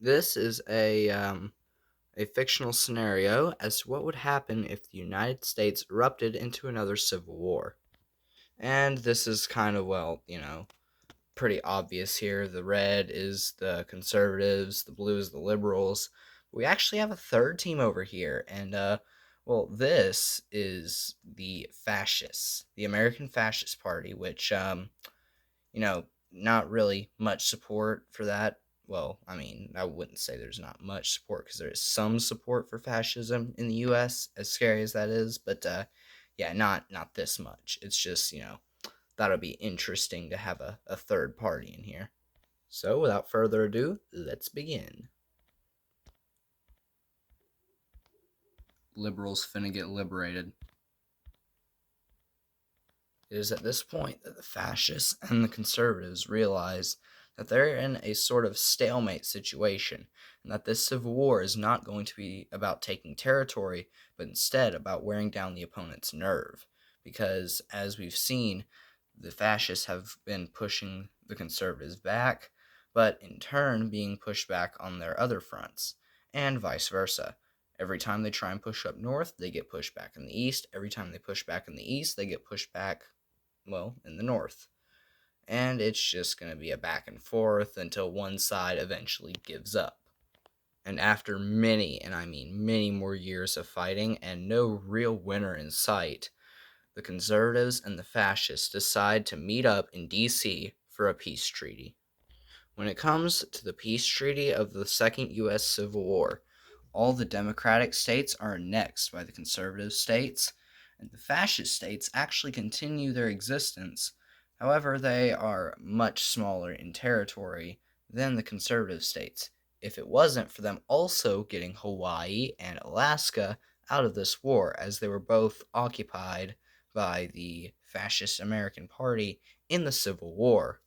This is a fictional scenario as to what would happen if the United States erupted into another civil war. And this is kind of, pretty obvious here. The red is the conservatives, the blue is the liberals. We actually have a third team over here, and this is the fascists, the American Fascist Party, which not really much support for that. Well, I mean, I wouldn't say there's not much support because there is some support for fascism in the U.S. As scary as that is, but yeah, not this much. It's just thought it'd be interesting to have a third party in here. So, without further ado, let's begin. Liberals finna get liberated. It is at this point that the fascists and the conservatives realize that they're in a sort of stalemate situation, and that this civil war is not going to be about taking territory, but instead about wearing down the opponent's nerve. Because, as we've seen, the fascists have been pushing the conservatives back, but in turn being pushed back on their other fronts, and vice versa. Every time they try and push up north, they get pushed back in the east. Every time they push back in the east, they get pushed back, in the north. And it's just going to be a back and forth until one side eventually gives up. And after many, and I mean many more years of fighting and no real winner in sight, the conservatives and the fascists decide to meet up in DC for a peace treaty. When it comes to the peace treaty of the Second U.S. Civil War, all the Democratic states are annexed by the conservative states, and the fascist states actually continue their existence. However, they are much smaller in territory than the conservative states. If it wasn't for them also getting Hawaii and Alaska out of this war, as they were both occupied by the fascist American Party in the Civil War.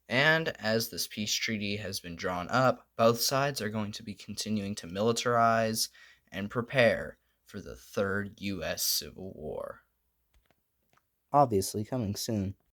And as this peace treaty has been drawn up, both sides are going to be continuing to militarize and prepare for the Third U.S. Civil War. Obviously, coming soon.